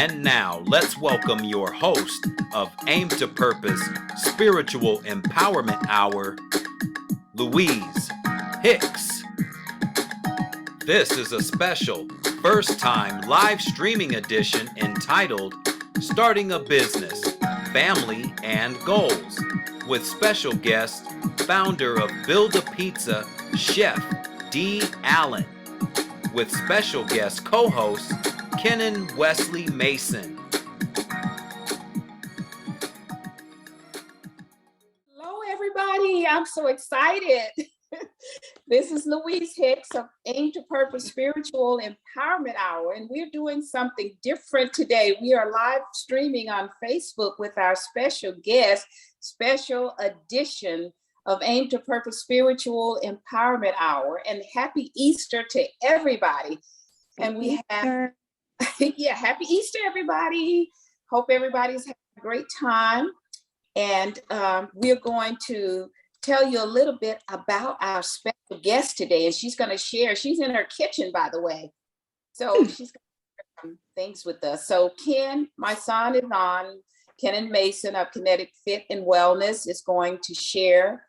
And now let's welcome your host of Aim to Purpose Spiritual Empowerment Hour, Louise Hicks. This is a special first-time live streaming edition entitled Starting a Business, Family and Goals, with special guest, founder of Build a Pizza, Chef D. Allen, with special guest co-host Kenan Wesley Mason. Hello, everybody. I'm so excited. This is Louise Hicks of Aim to Purpose Spiritual Empowerment Hour, and we're doing something different today. We are live streaming on Facebook with our special guest, special edition of Aim to Purpose Spiritual Empowerment Hour, and happy Easter to everybody. And we have, happy Easter, everybody. Hope everybody's having a great time. And we're going to tell you a little bit about our special guest today. And she's going to share, she's in her kitchen, by the way. So she's going to share some things with us. So Ken, my son is on, Kenan Mason of Kinetic Fit and Wellness is going to share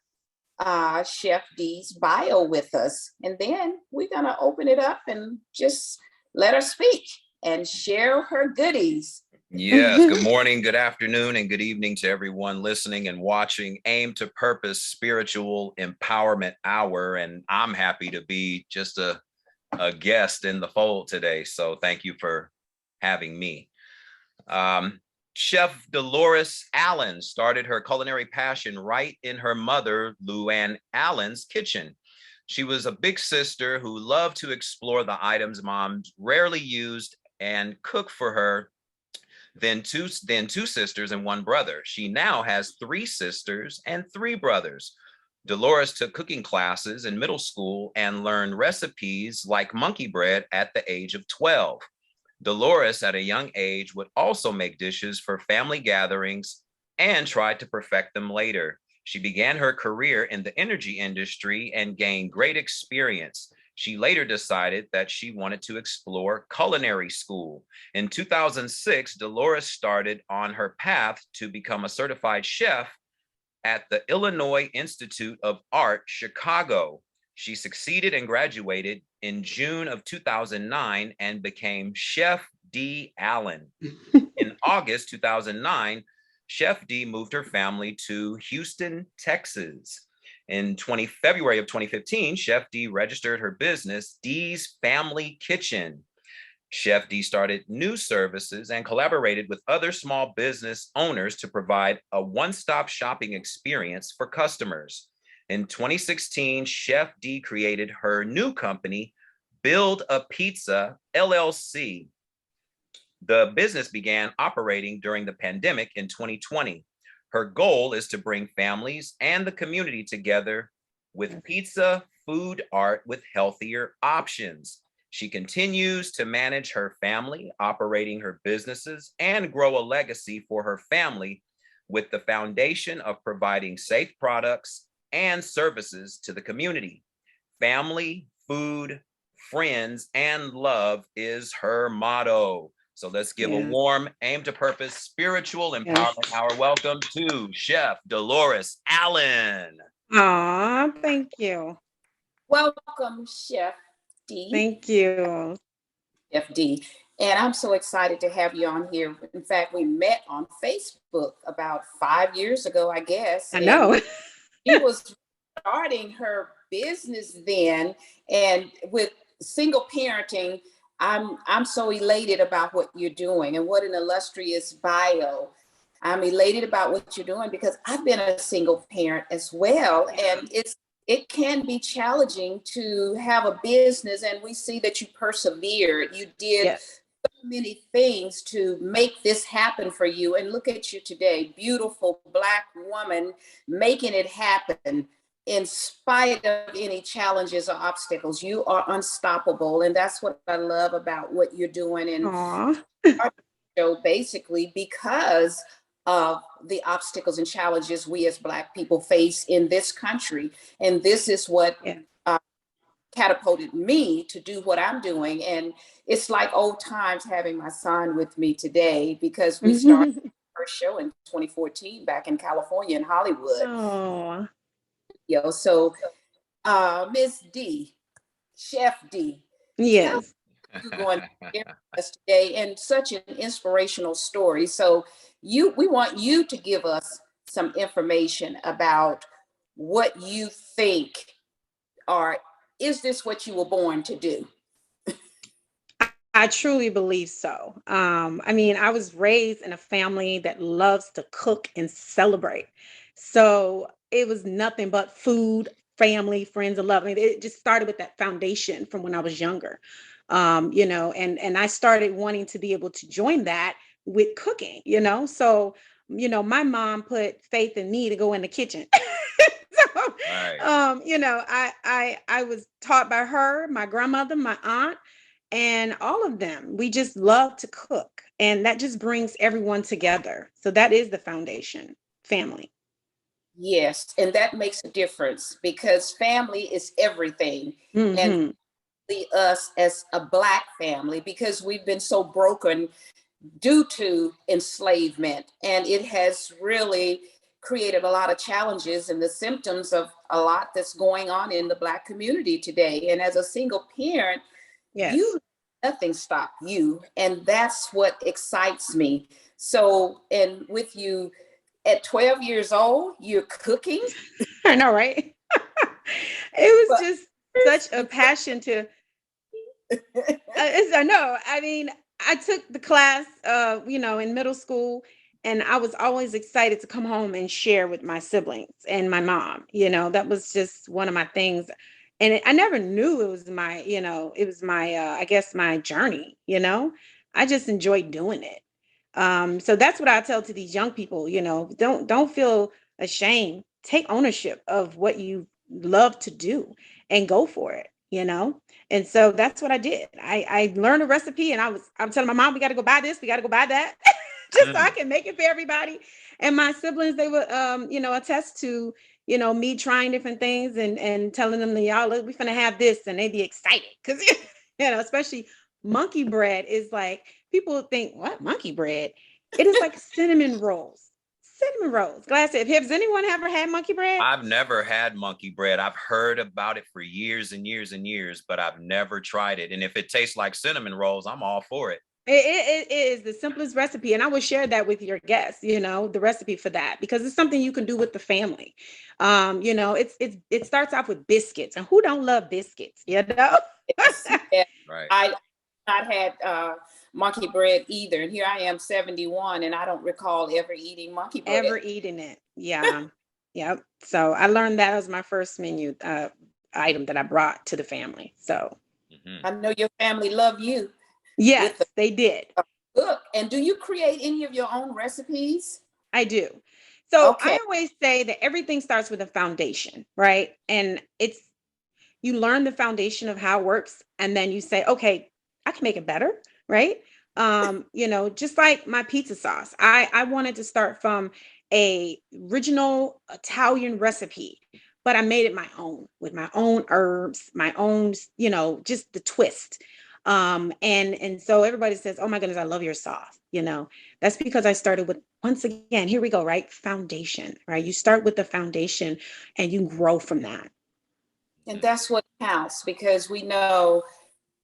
Chef D's bio with us. And then we're going to open it up and just let her speak and share her goodies. Yes, good morning, good afternoon, and good evening to everyone listening and watching Aim to Purpose Spiritual Empowerment Hour. And I'm happy to be just a guest in the fold today. So thank you for having me. Chef Dolores Allen started her culinary passion right in her mother, Luann Allen's kitchen. She was a big sister who loved to explore the items mom rarely used and cook for her. Then two sisters and one brother. She now has 3 sisters and 3 brothers. Dolores took cooking classes in middle school and learned recipes like monkey bread at the age of 12. Dolores, at a young age, would also make dishes for family gatherings and tried to perfect them later. She began her career in the energy industry and gained great experience. She later decided that she wanted to explore culinary school. In 2006, Dolores started on her path to become a certified chef at the Illinois Institute of Art, Chicago. She succeeded and graduated in June of 2009 and became Chef D. Allen. In August 2009, Chef D moved her family to Houston, Texas. In February of 2015, Chef D registered her business, D's Family Kitchen. Chef D started new services and collaborated with other small business owners to provide a one-stop shopping experience for customers. In 2016, Chef D created her new company, Build a Pizza, LLC. The business began operating during the pandemic in 2020. Her goal is to bring families and the community together with pizza, food art with healthier options. She continues to manage her family, operating her businesses, and grow a legacy for her family with the foundation of providing safe products and services to the community. Family, food, friends, and love is her motto. So let's give a warm Aim to Purpose Spiritual Empowerment Hour welcome to Chef Dolores Allen. Aw, thank you. Welcome, Chef D. Thank you. Chef D. And I'm so excited to have you on here. In fact, we met on Facebook about 5 years ago, I guess. I know. She was starting her business then, and with single parenting, I'm so elated about what you're doing, and what an illustrious bio. I'm elated about what you're doing because I've been a single parent as well. And it can be challenging to have a business, and we see that you persevered. You did so many things to make this happen for you. And look at you today, beautiful Black woman making it happen. In spite of any challenges or obstacles, you are unstoppable. And that's what I love about what you're doing. And so basically, because of the obstacles and challenges we as Black people face in this country. And this is what catapulted me to do what I'm doing. And it's like old times having my son with me today, because we started our show in 2014 back in California in Hollywood. Oh, So Miss D, Chef D, tell yes. you going to share with us today, and such an inspirational story. So we want you to give us some information about what you think, or is this what you were born to do? I truly believe so. I mean, I was raised in a family that loves to cook and celebrate. So it was nothing but food, family, friends, and love. I mean, it just started with that foundation from when I was younger. And I started wanting to be able to join that with cooking, So, my mom put faith in me to go in the kitchen. So, Right. I was taught by her, my grandmother, my aunt, and all of them. We just love to cook, and that just brings everyone together. So that is the foundation, family. Yes, and that makes a difference, because family is everything. And Hmm. us as a Black family, because we've been so broken due to enslavement, and it has really created a lot of challenges and the symptoms of a lot that's going on in the Black community today. And as a single parent, Yes. you nothing stop you, and that's what excites me. So, and with you at 12 years old, you're cooking. I know, right? It was But just such a passion to I know. I mean, I took the class, in middle school, and I was always excited to come home and share with my siblings and my mom. That was just one of my things. And I never knew it was I guess my journey. I just enjoyed doing it. So that's what I tell to these young people. Don't feel ashamed. Take ownership of what you love to do and go for it. And so that's what I did. I learned a recipe, and I'm telling my mom, we got to go buy this, we got to go buy that, just so I Mm. can make it for everybody. And my siblings, they would attest to me trying different things and telling them that, y'all, look, we're gonna have this, and they'd be excited because especially monkey bread is like, people think, what, monkey bread? It is like cinnamon rolls. Cinnamon rolls. Glass. Has anyone ever had monkey bread? I've never had monkey bread. I've heard about it for years and years and years, but I've never tried it. And if it tastes like cinnamon rolls, I'm all for it. It is the simplest recipe, and I would share that with your guests. The recipe for that, because it's something you can do with the family. It starts off with biscuits, and who don't love biscuits? yes, yeah, Right. I not had monkey bread either. And here I am, 71, and I don't recall ever eating monkey bread. Ever eating it? Yeah, yep. So I learned that was my first menu item that I brought to the family. So Mhm. I know your family love you with the yes, they did. cook. And do you create any of your own recipes? I do. So Okay. I always say that everything starts with a foundation, right? And you learn the foundation of how it works, and then you say, okay, I can make it better, right? Just like my pizza sauce, I wanted to start from a original Italian recipe, but I made it my own with my own herbs, my own, just the twist. And so everybody says, oh my goodness, I love your sauce. That's because I started with, once again, here we go, right? Foundation, right? You start with the foundation and you grow from that. And that's what counts, because we know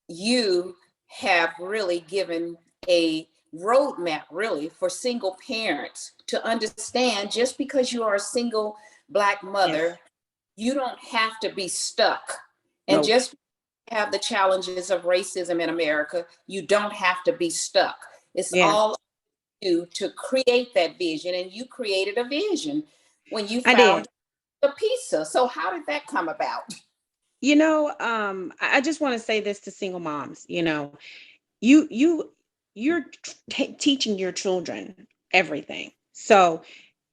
you have really given a roadmap, really, for single parents to understand, just because you are a single Black Yes. mother, you don't have to be stuck. And No. just have the challenges of racism in America, you don't have to be stuck. It's Yeah, all you to create that vision. And you created a vision when you I did. found the pizza. So how did that come about? I just want to say this to single moms. You're teaching your children everything. So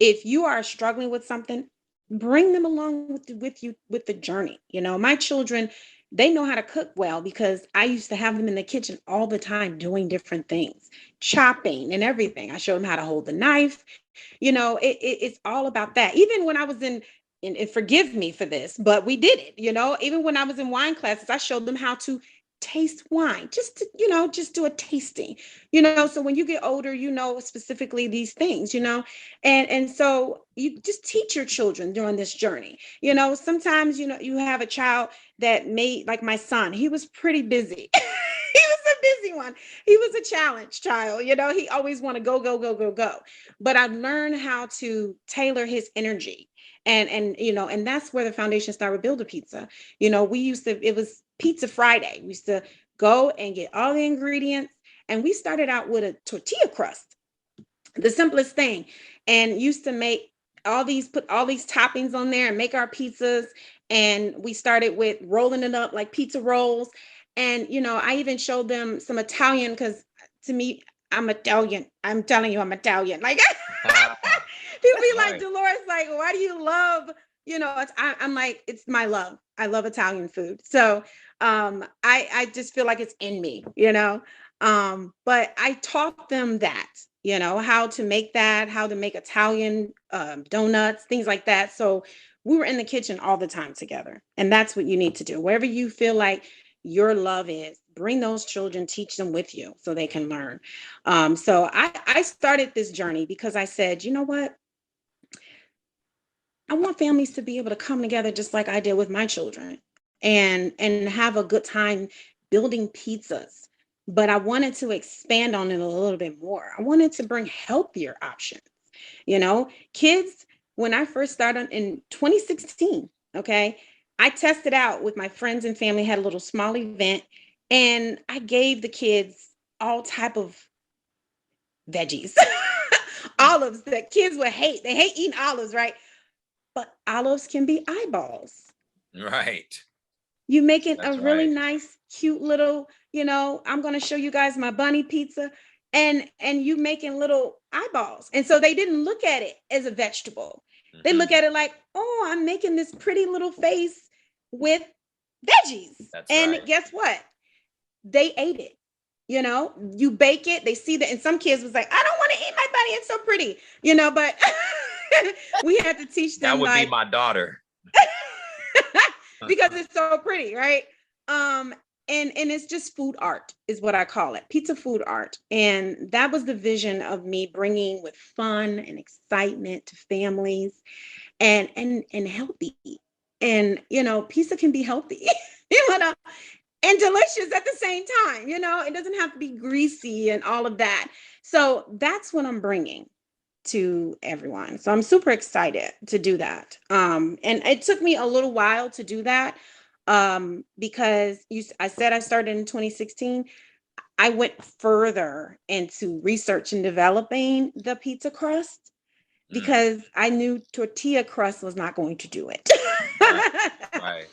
if you are struggling with something, bring them along with you with the journey. My children, they know how to cook well because I used to have them in the kitchen all the time doing different things, chopping and everything. I showed them how to hold the knife. It's all about that. Even when I was and forgive me for this, but we did it, even when I was in wine classes, I showed them how to taste wine, just to, just do a tasting, so when you get older, specifically these things, and so you just teach your children during this journey. Sometimes, you have a child that like my son, he was pretty busy. He was a busy one. He was a challenge child. He always want to go, go, go, go, go. But I've learned how to tailor his energy. And that's where the foundation started with Build a Pizza. It was Pizza Friday. We used to go and get all the ingredients. And we started out with a tortilla crust, the simplest thing. And used to put all these toppings on there and make our pizzas. And we started with rolling it up like pizza rolls. And, I even showed them some Italian, because to me, I'm Italian. I'm telling you, I'm Italian. Like, people be like, Dolores, like, why do you love, I'm like, it's my love. I love Italian food. So I just feel like it's in me, but I taught them that, how to make that, how to make Italian donuts, things like that. So we were in the kitchen all the time together. And that's what you need to do. Wherever you feel like your love is, bring those children, teach them with you so they can learn. So I started this journey because I said, you know what? I want families to be able to come together just like I did with my children and have a good time building pizzas. But I wanted to expand on it a little bit more. I wanted to bring healthier options. Kids, when I first started in 2016, okay, I tested out with my friends and family, had a little small event, and I gave the kids all type of veggies, olives that kids would hate. They hate eating olives, right? But olives can be eyeballs. Right. You make it a really nice, cute little, I'm going to show you guys my bunny pizza, and you making little eyeballs. And so they didn't look at it as a vegetable. They look at it like, oh, I'm making this pretty little face with veggies. Guess what? They ate it. You bake it. They see that. And some kids was like, I don't want to eat my bunny. It's so pretty, but we had to teach them. That would be my daughter. Because it's so pretty, right? And it's just food art is what I call it. Pizza food art. And that was the vision of me bringing with fun and excitement to families and healthy. And, pizza can be healthy, and delicious at the same time. It doesn't have to be greasy and all of that. So that's what I'm bringing to everyone. So I'm super excited to do that. And it took me a little while to do that because I said I started in 2016. I went further into research and developing the pizza crust because I knew tortilla crust was not going to do it. Right.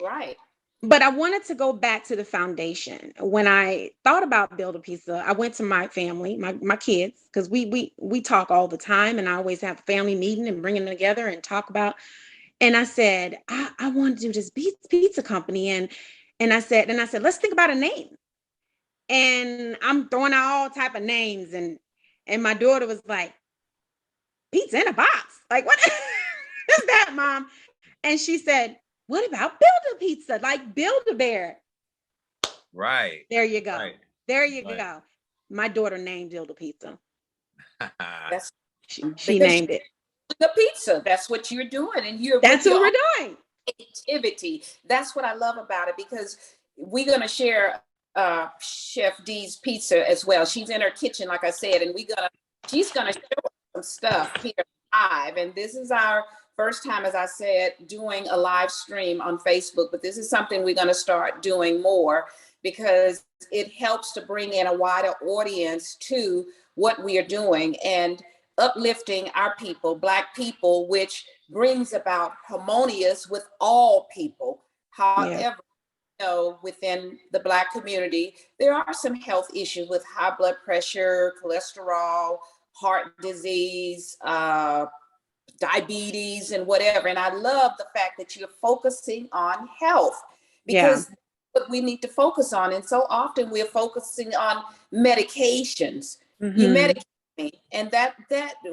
Right. But I wanted to go back to the foundation. When I thought about Build a Pizza, I went to my family, my kids, because we talk all the time, and I always have a family meeting and bring them together and talk about. And I said, I want to do this pizza company, and I said, let's think about a name. And I'm throwing out all type of names, and my daughter was like, pizza in a box, like what is that, Mom? And she said, what about Build a Pizza, like Build-A-Bear? Right. There you go. Right. There you go. My daughter named Build a Pizza. She named it. The pizza. That's what you're doing. And that's what we're doing. Creativity. That's what I love about it, because we're going to share Chef D's pizza as well. She's in her kitchen, like I said, and she's going to show us some stuff here live. And this is our first time, as I said, doing a live stream on Facebook, but this is something we're going to start doing more because it helps to bring in a wider audience to what we are doing and uplifting our people, Black people, which brings about harmonious with all people. However, within the Black community, there are some health issues with high blood pressure, cholesterol, heart disease, diabetes, and whatever. And I love the fact that you're focusing on health, because that's what we need to focus on. And so often we're focusing on medications. You medicate me, and that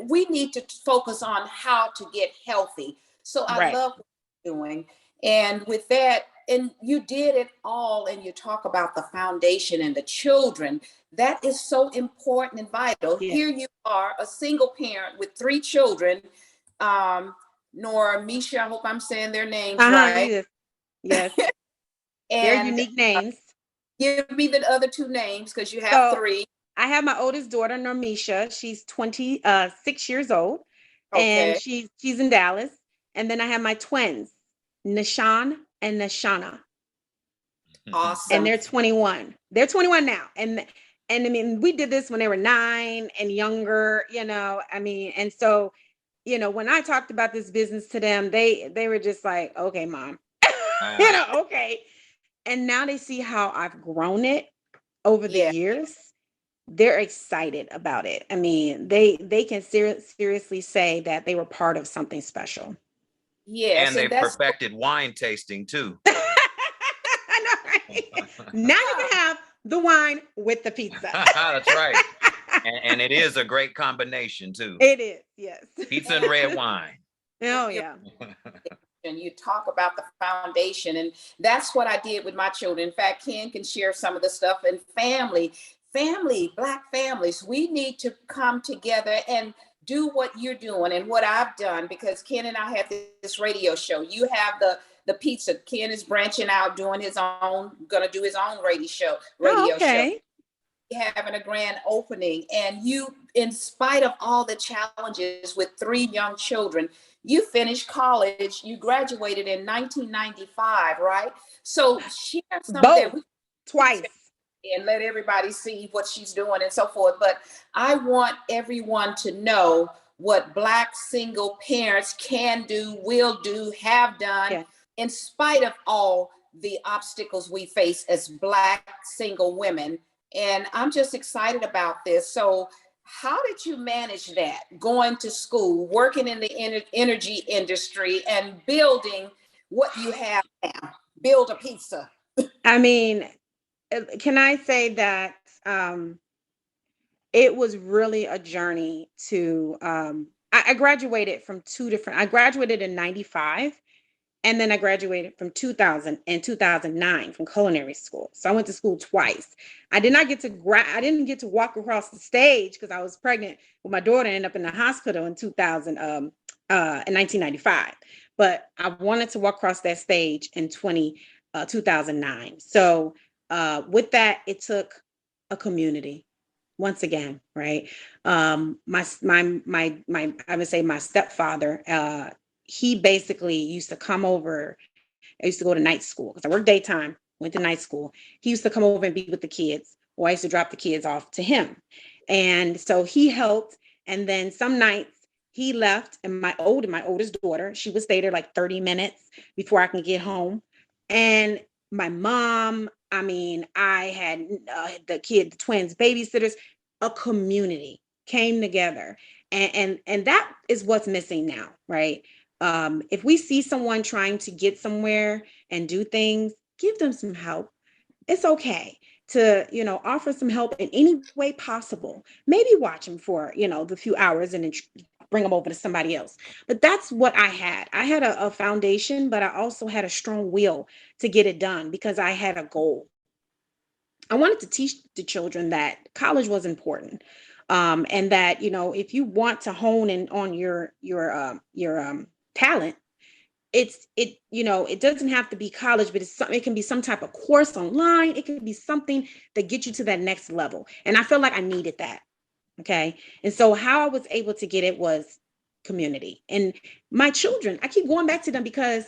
we need to focus on how to get healthy. So I Right. love what you're doing. And with that, and you did it all, and you talk about the foundation and the children. That is so important and vital. Yeah. Here you are, a single parent with 3 children. Nora, Misha, I hope I'm saying their names right. Yes. Yes. They're And unique names. give me the other 2 names because you have So 3. I have my oldest daughter, Normisha. She's 26 years old, and Okay. she's in Dallas. And then I have my twins, Nishan and Nashana, and Awesome. they're 21. They're 21 now, and I mean, we did this when they were 9 and younger. I mean, and so, when I talked about this business to them, they were just like, "Okay, mom," okay. And now they see how I've grown it over the Yeah. years. They're excited about it. I mean, they can seriously say that they were part of something special. Yes. And they And that's perfected wine tasting too. I know, right? Now you can have the wine with the pizza. That's right. And it is a great combination too. It is, yes. Pizza and red wine. Oh, yeah. and you talk about the foundation, and that's what I did with my children. In fact, Ken can share some of the stuff. And Black families, we need to come together and do what you're doing and what I've done, because Ken and I have this radio show. You have the pizza. Ken is branching out, doing his own, gonna do his own radio show. Okay. Having a grand opening, and you, in spite of all the challenges with 3 young children, you finished college, you graduated in 1995, right? So share some of that. Both. Twice. And let everybody see what she's doing and so forth. But I want everyone to know what Black single parents can do, will do, have done, in spite of all the obstacles we face as Black single women. And I'm just excited about this. So how did you manage that, going to school, working in the energy industry, and building what you have now? Build a pizza. I mean, can I say that it was really a journey to, I graduated from I graduated in 95. And then I graduated from 2000 and 2009 from culinary school. So I went to school twice. I didn't get to walk across the stage because I was pregnant with my daughter and ended up in the hospital in 1995. But I wanted to walk across that stage in 2009. So with that, it took a community. Once again, right? My I would say my stepfather, he basically used to come over. I used to go to night school because I worked daytime, went to night school. He used to come over and be with the kids, or I used to drop the kids off to him. And so he helped. And then some nights he left, and my oldest daughter, she would stay there like 30 minutes before I can get home. And my mom, I mean, I had the twins, babysitters, a community came together. And that is what's missing now, right? If we see someone trying to get somewhere and do things, give them some help. It's okay to, offer some help in any way possible. Maybe watch them for, the few hours and then bring them over to somebody else. But that's what I had. I had a foundation, but I also had a strong will to get it done because I had a goal. I wanted to teach the children that college was important. And that, if you want to hone in on your talent, it doesn't have to be college, but it can be some type of course online. It can be something that gets you to that next level. And I felt like I needed that. Okay. And so how I was able to get it was community. And my children, I keep going back to them because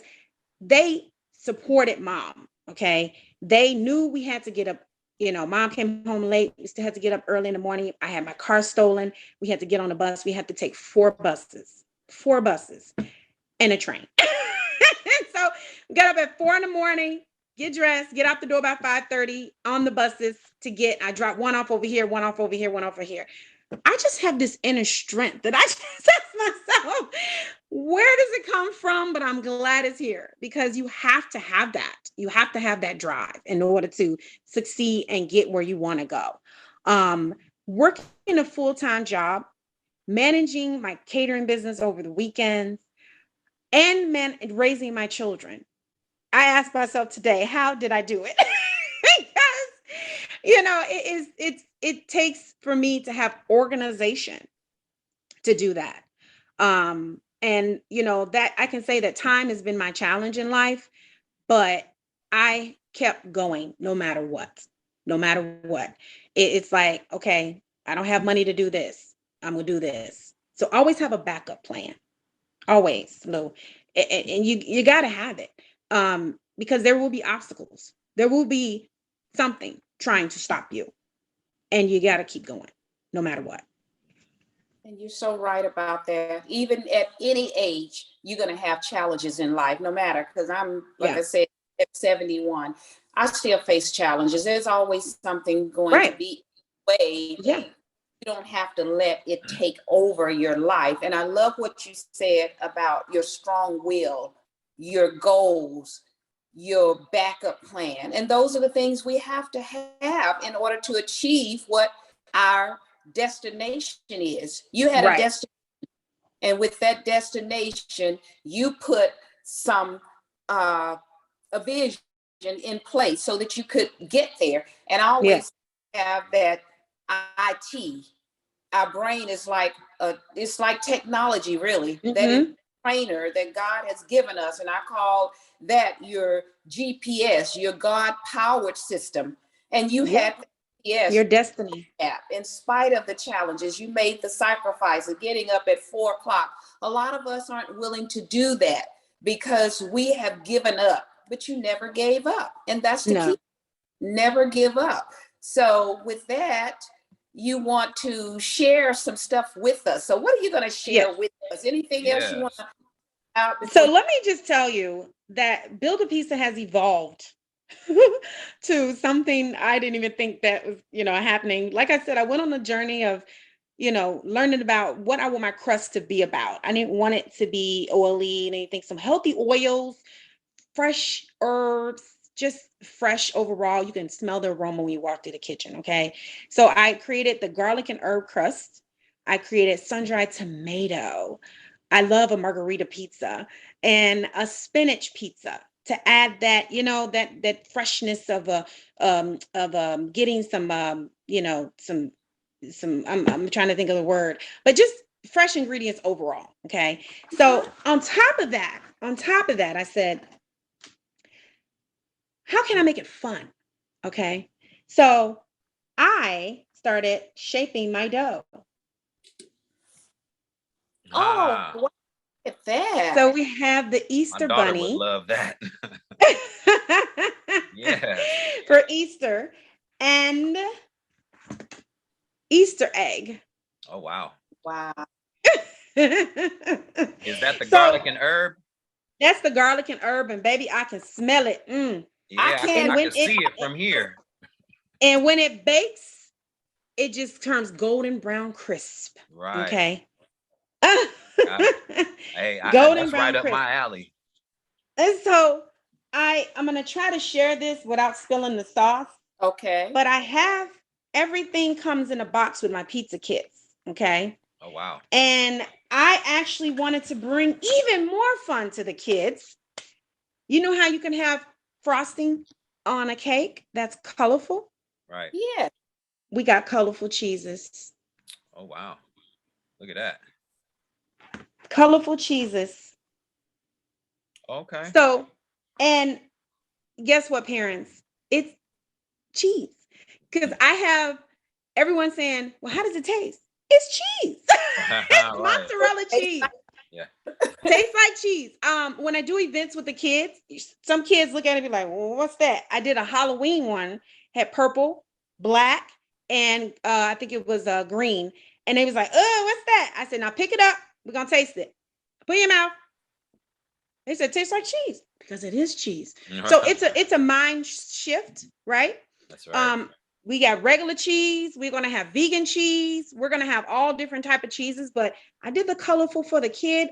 they supported mom. Okay. They knew we had to get up. Mom came home late. We still had to get up early in the morning. I had my car stolen. We had to get on a bus. We had to take 4 buses and a train. So we got up at 4 a.m, get dressed, get out the door by 5:30 on the buses I drop one off over here, one off over here, one off over here. I just have this inner strength that I just ask myself, where does it come from? But I'm glad it's here because you have to have that. You have to have that drive in order to succeed and get where you want to go. Working a full-time job, managing my catering business over the weekends, and raising my children. I asked myself today, how did I do it? Because, it takes for me to have organization to do that. And that I can say that time has been my challenge in life, but I kept going no matter what. No matter what. It's like, okay, I don't have money to do this. I'm gonna do this. So always have a backup plan. Always, Lou. And you gotta have it. Because there will be obstacles. There will be something trying to stop you. And you gotta keep going, no matter what. And you're so right about that. Even at any age, you're going to have challenges in life, no matter, because I'm, like I said, at 71, I still face challenges. There's always something going to be way. Yeah. You don't have to let it take over your life. And I love what you said about your strong will, your goals, your backup plan. And those are the things we have to have in order to achieve what our destination is. You had a destination, and with that destination, you put some a vision in place so that you could get there. And I always have that IT. Our brain is like it's like technology, really. That is trainer that God has given us, and I call that your GPS, your God-powered system. And you had your destiny. In spite of the challenges, you made the sacrifice of getting up at 4 o'clock. A lot of us aren't willing to do that because we have given up, but you never gave up. And that's the key. Never give up. So with that, you want to share some stuff with us. So what are you going to share with us? Anything else you want to out? So let me just tell you that Build a Pizza has evolved to something I didn't even think that was, happening. Like I said, I went on a journey of, learning about what I want my crust to be about. I didn't want it to be oily and anything. Some healthy oils, fresh herbs, just fresh overall. You can smell the aroma when you walk through the kitchen. Okay. So I created the garlic and herb crust. I created sun-dried tomato. I love a margarita pizza and a spinach pizza to add that, that freshness of getting some, I'm trying to think of the word, but just fresh ingredients overall. Okay. So on top of that, I said, how can I make it fun? Okay. So I started shaping my dough. Oh, look at that. So we have the Easter My daughter bunny. would love that. Yeah. For Easter, and Easter egg. Oh, wow. Wow. Is that the garlic and herb? That's the garlic and herb, and baby, I can smell it. Yeah, I can see it from here. And when it bakes, it just turns golden brown crisp. Right. Okay. Hey, golden that's brown right up crisp. my alley. And so I'm going to try to share this without spilling the sauce. Okay. But I have everything comes in a box with my pizza kits. Okay. Oh, wow. And I actually wanted to bring even more fun to the kids. You know how you can have frosting on a cake that's colorful? Right. Yeah. We got colorful cheeses. Oh, wow. Look at that. Colorful cheeses. Okay. So, and guess what, parents? It's cheese. Because I have everyone saying, well, how does it taste? It's cheese. It's mozzarella cheese. Yeah. Tastes like cheese. When I do events with the kids, some kids look at it and be like, well, what's that? I did a Halloween one, had purple, black, and I think it was green. And they was like, oh, what's that? I said, now pick it up. We're going to taste it. Put it in your mouth. They said, it tastes like cheese because it is cheese. So it's a mind shift, right? That's right. We got regular cheese. We're going to have vegan cheese. We're going to have all different type of cheeses, but I did the colorful for the kid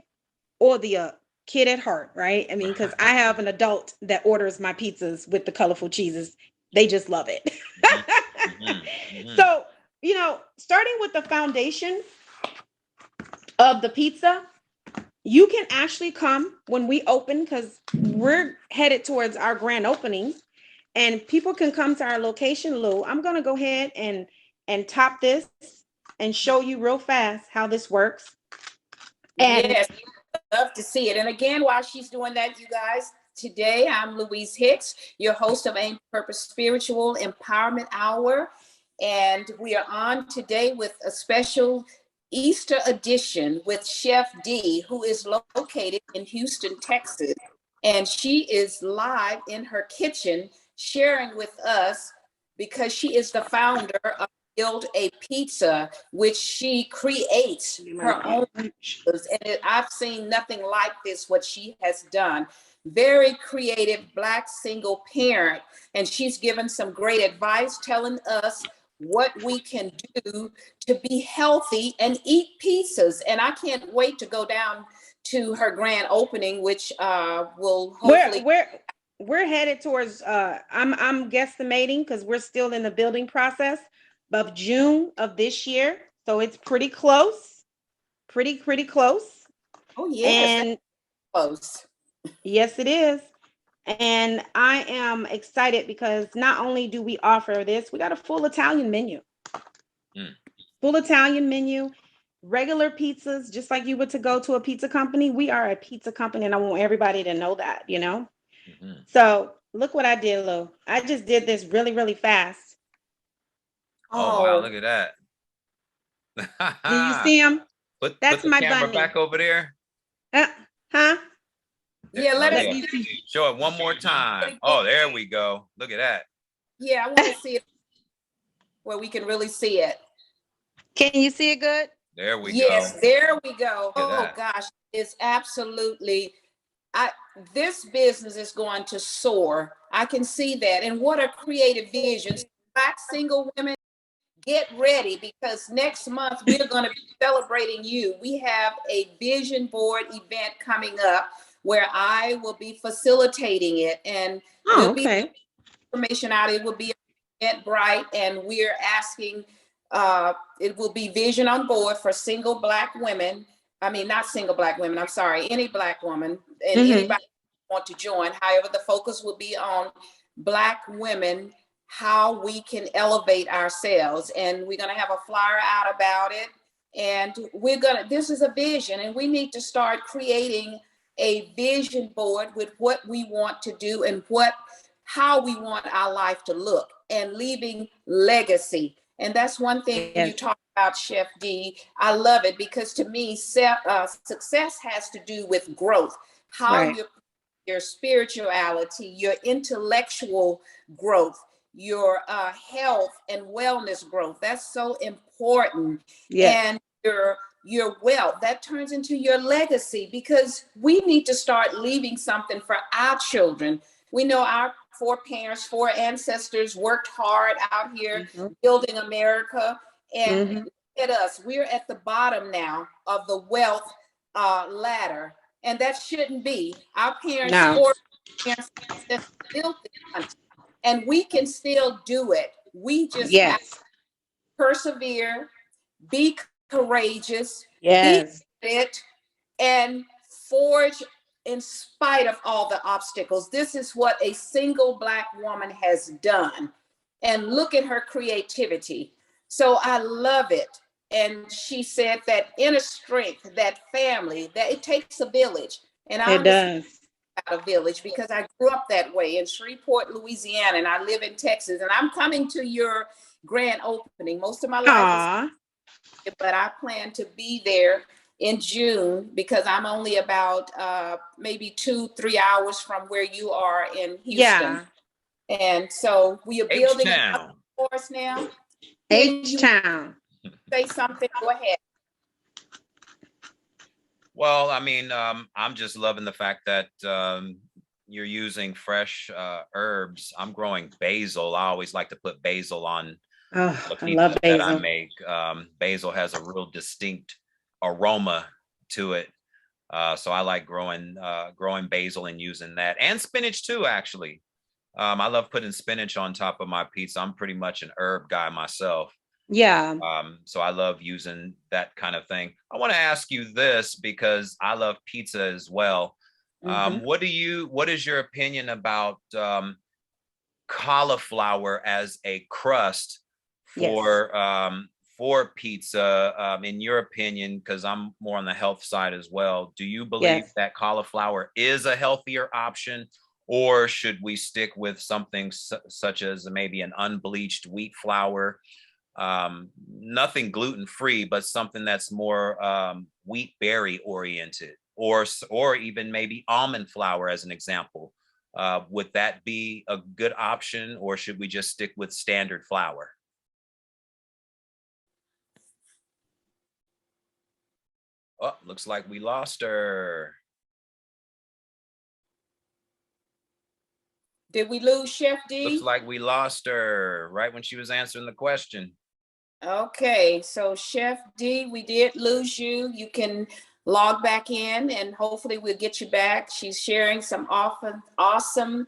or the kid at heart, right? I mean, because I have an adult that orders my pizzas with the colorful cheeses. They just love it. So, starting with the foundation of the pizza, You can actually come when we open, because we're headed towards our grand opening, and people can come to our location. Lou, I'm going to go ahead and top this and show you real fast how this works. And yes, love to see it. And again, while she's doing that, you guys, today I'm Louise Hicks, your host of Aim to Purpose Spiritual Empowerment Hour. And we are on today with a special Easter edition with Chef D, who is located in Houston, Texas. And she is live in her kitchen sharing with us, because she is the founder of Build a Pizza, which she creates her own. And I've seen nothing like this, what she has done. Very creative Black single parent. And she's given some great advice, telling us what we can do to be healthy and eat pizzas. And I can't wait to go down to her grand opening, which will hopefully. We're headed towards, I'm guesstimating, because we're still in the building process, of June of this year. So it's pretty close. Pretty close. Oh, yes. And close. Yes, it is. And I am excited because not only do we offer this, we got a full Italian menu. Full Italian menu, regular pizzas, just like you would to go to a pizza company. We are a pizza company, and I want everybody to know that, you know? So look what I did, Lou. I just did this really fast. Oh, wow, look at that. Do you see him? That's put the camera back over there. Huh? Yeah, let us show it one more time. Oh, there we go. Look at that. Yeah, I want to see it where we can really see it. Can you see it good? There we go. Yes, there we go. Oh gosh, it's absolutely. This business is going to soar. I can see that. And what a creative vision. Black single women, get ready, because next month we're going to be celebrating you. We have a vision board event coming up where I will be facilitating it, and there'll be information out. It will be Eventbrite, and we're asking, it will be vision on board for single Black women. I mean, not single Black women, I'm sorry, any Black woman and anybody want to join. However, the focus will be on Black women, how we can elevate ourselves. And we're going to have a flyer out about it. And this is a vision, and we need to start creating a vision board with what we want to do and how we want our life to look, and leaving legacy. And that's one thing you talk about, Chef D. I love it, because to me, success has to do with growth. How your spirituality, your intellectual growth, your health and wellness growth. That's so important. And your wealth, that turns into your legacy, because we need to start leaving something for our children. We know our four ancestors worked hard out here building America, and look at us. We're at the bottom now of the wealth ladder, and that shouldn't be. Our parents built this country, and we can still do it. We just have to persevere, be courageous, be it, and forge in spite of all the obstacles. This is what a single Black woman has done. And look at her creativity. So I love it. And she said that inner strength, that family, that it takes a village. And I understand a village, because I grew up that way in Shreveport, Louisiana, and I live in Texas. And I'm coming to your grand opening. Most of my life is, but I plan to be there in June, because I'm only about maybe 2-3 hours from where you are in Houston. And so we are building a course now. H-Town. Say something, go ahead. Well, I mean, I'm just loving the fact that you're using fresh herbs. I'm growing basil. I always like to put basil on the pizza that I make. Basil has a real distinct aroma to it. So I like growing basil and using that, and spinach too, actually. I love putting spinach on top of my pizza. I'm pretty much an herb guy myself. Yeah. So I love using that kind of thing. I want to ask you this because I love pizza as well. Hmm. What is your opinion about cauliflower as a crust Yes. for pizza? In your opinion, because I'm more on the health side as well, do you believe Yes. that cauliflower is a healthier option, or should we stick with something such as maybe an unbleached wheat flour? Nothing gluten free, but something that's more wheat berry oriented, or even maybe almond flour as an example. Would that be a good option, or should we just stick with standard flour? Oh, looks like we lost her. Did we lose Chef Looks D? like we lost her right when she was answering the question. Okay, so Chef D, we did lose you. You can log back in and hopefully we'll get you back. She's sharing some awesome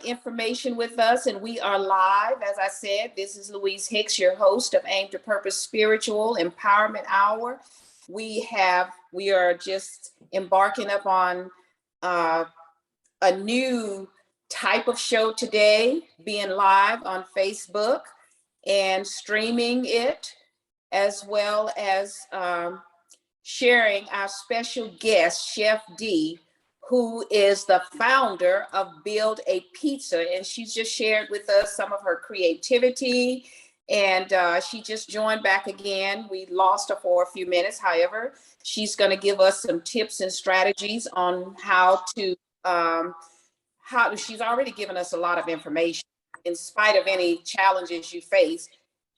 information with us, and we are live. As I said, this is Louise Hicks, your host of Aim to Purpose Spiritual Empowerment Hour. We are just embarking up on uh, a new type of show today, being live on Facebook and streaming it, as well as sharing our special guest, Chef D, who is the founder of Build a Pizza. And she's just shared with us some of her creativity. And she just joined back again. We lost her for a few minutes. However, she's going to give us some tips and strategies on um, she's already given us a lot of information. In spite of any challenges you face,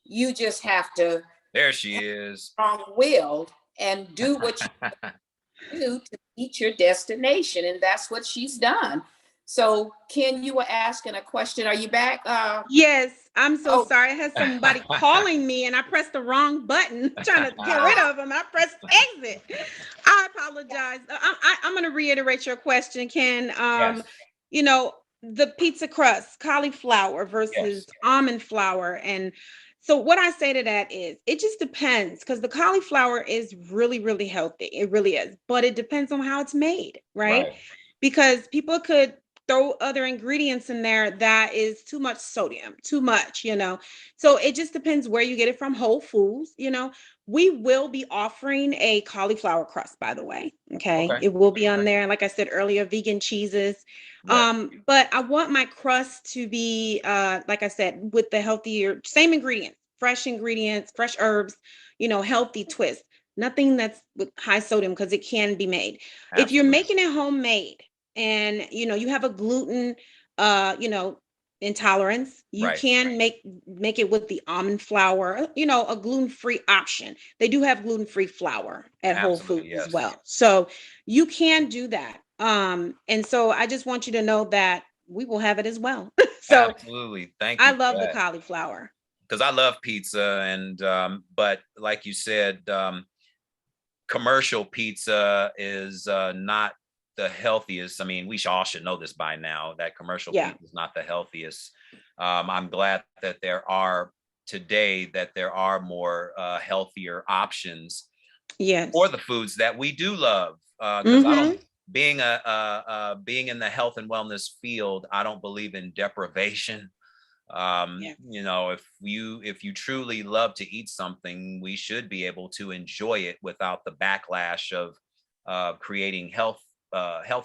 you just have to There she is. strong-willed and do what you do to reach your destination, and that's what she's done. So, Ken, you were asking a question. Are you back? Yes, I'm so Oh, sorry. I had somebody calling me and I pressed the wrong button trying to get rid of them. I pressed exit. I apologize. I'm going to reiterate your question, Ken. Yes. You know, the pizza crust, cauliflower versus Yes. almond flour. And so what I say to that is it just depends because the cauliflower is really, really healthy. It really is. But it depends on how it's made, right? Right. Because people could throw other ingredients in there that is too much sodium, too much, So it just depends where you get it from. Whole Foods. We will be offering a cauliflower crust, by the way. Okay. Okay. It will be on Okay. there. Like I said earlier, vegan cheeses. Yes. But I want my crust to be like I said, with the healthier, same ingredients, fresh herbs, healthy twist. Nothing that's with high sodium because it can be made. If you're Absolutely. making it homemade, and you have a gluten intolerance, you Right. can make it with the almond flour, a gluten-free option. They do have gluten-free flour at Whole Absolutely. Foods as Yes. well, so you can do that. And so I just want you to know that we will have it as well. So Absolutely. Thank I you for love the that. cauliflower. Because I love pizza, and but like you said, commercial pizza is not the healthiest. I mean, we all should know this by now that commercial Yeah. pizza is not the healthiest. I'm glad that there are more healthier options for Yes. the foods that we do love. Because I Mm-hmm. don't being in the health and wellness field, I don't believe in deprivation. Yes. If you truly love to eat something, we should be able to enjoy it without the backlash of creating health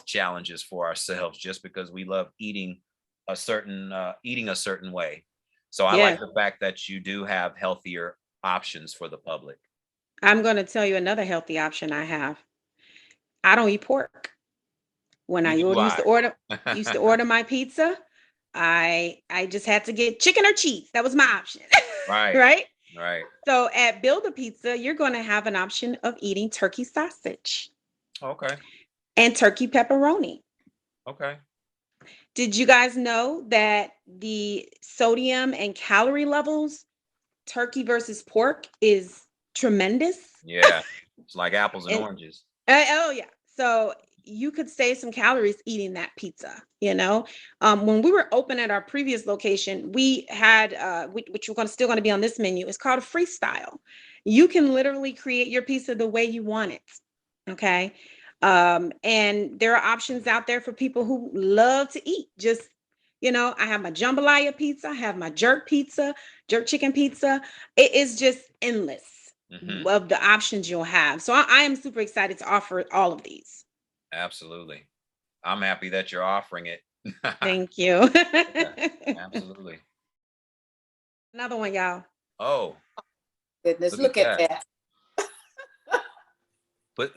challenges for ourselves just because we love eating a certain way. So I like Yes. the fact that you do have healthier options for the public. I'm going to tell you another healthy option I have. I don't eat pork. When I Neither do used to I. order my pizza, I just had to get chicken or cheese. That was my option. Right, Right? right. So at Build a Pizza, you're going to have an option of eating turkey sausage Okay, and turkey pepperoni. okay. Did you guys know that the sodium and calorie levels, turkey versus pork, is tremendous? Yeah, it's like apples and And oranges. oh yeah. So you could save some calories eating that pizza, you know. When we were open at our previous location, we had which we're still going to be on this menu. It's called a freestyle. You can literally create your pizza the way you want it. Okay. And there are options out there for people who love to eat. Just, you know, I have my jambalaya pizza, I have my jerk chicken pizza. It is just endless of the options you'll have. So I am super excited to offer all of these. Absolutely. I'm happy that you're offering it. Thank you. Yeah, absolutely. Another one, y'all. Oh, Goodness, look at that. But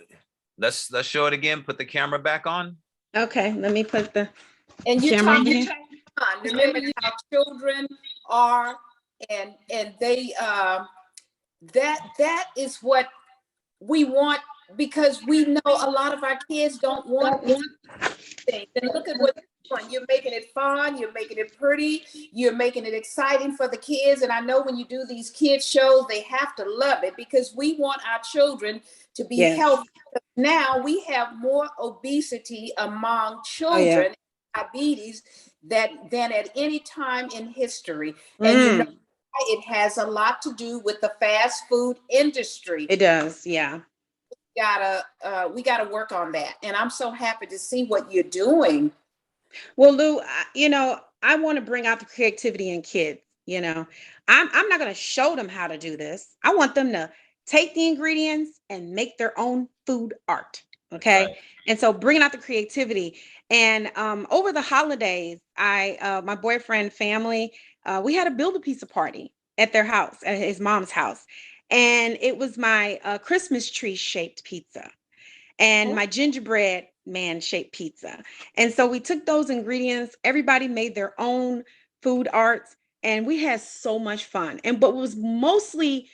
let's show it again. Put the camera back on. Okay, let me put the and you're camera talking here. on. Remember how children are, and they that is what we want, because we know a lot of our kids don't want these things. And look at what you're doing. You're making it fun, you're making it pretty, you're making it exciting for the kids. And I know when you do these kids shows, they have to love it, because we want our children to be healthy. Now we have more obesity among children, diabetes, than at any time in history. And you know, it has a lot to do with the fast food industry. It does, yeah. We gotta work on that. And I'm so happy to see what you're doing. Well, Lou, you know, I want to bring out the creativity in kids. You know, I'm not going to show them how to do this. I want them to take the ingredients and make their own food art. Okay. Right. And so bringing out the creativity. And over the holidays, my boyfriend family, we had a Build-A-Pizza party at their house, at his mom's house. And it was my Christmas tree shaped pizza and my gingerbread man shaped pizza. And so we took those ingredients, everybody made their own food arts, and we had so much fun. And but what was mostly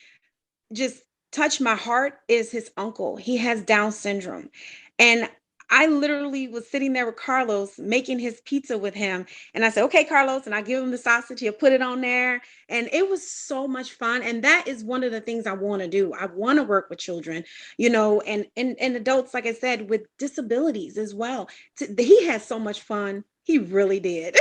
just touched my heart is his uncle. He has Down syndrome. And I literally was sitting there with Carlos making his pizza with him. And I said, okay, Carlos, and I give him the sausage, he'll put it on there. And it was so much fun. And that is one of the things I want to do. I want to work with children, you know, and adults, like I said, with disabilities as well. He had so much fun. He really did.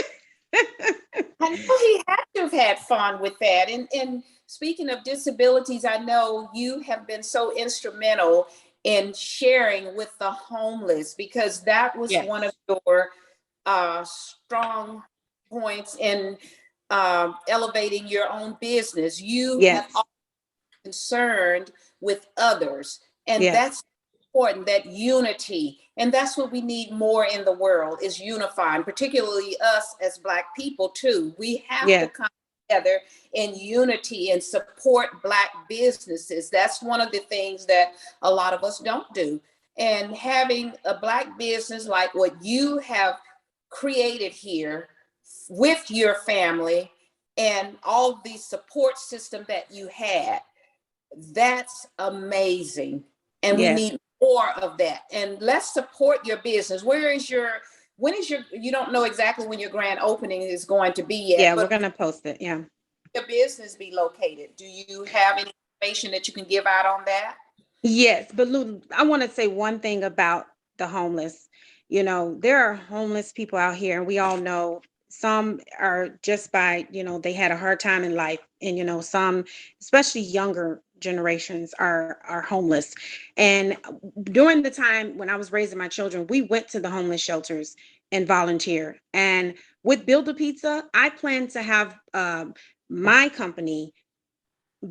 I know he had to have had fun with that. And speaking of disabilities, I know you have been so instrumental in sharing with the homeless, because that was one of your strong points in elevating your own business. You have always been concerned with others, and that's important, that unity. And that's what we need more in the world, is unifying, particularly us as Black people too. We have to come together in unity and support Black businesses. That's one of the things that a lot of us don't do. And having a Black business like what you have created here with your family and all the support system that you had, that's amazing. And we need more of that. And let's support your business. When is your, you don't know exactly when your grand opening is going to be yet. Yeah, we're going to post it. Yeah. Your business be located? Do you have any information that you can give out on that? Yes, but Lou, I want to say one thing about the homeless. You know, there are homeless people out here, and we all know some are just by, you know, they had a hard time in life. And, you know, some, especially younger generations, are homeless. And during the time when I was raising my children, we went to the homeless shelters and volunteered. And with Build-A-Pizza, I plan to have my company,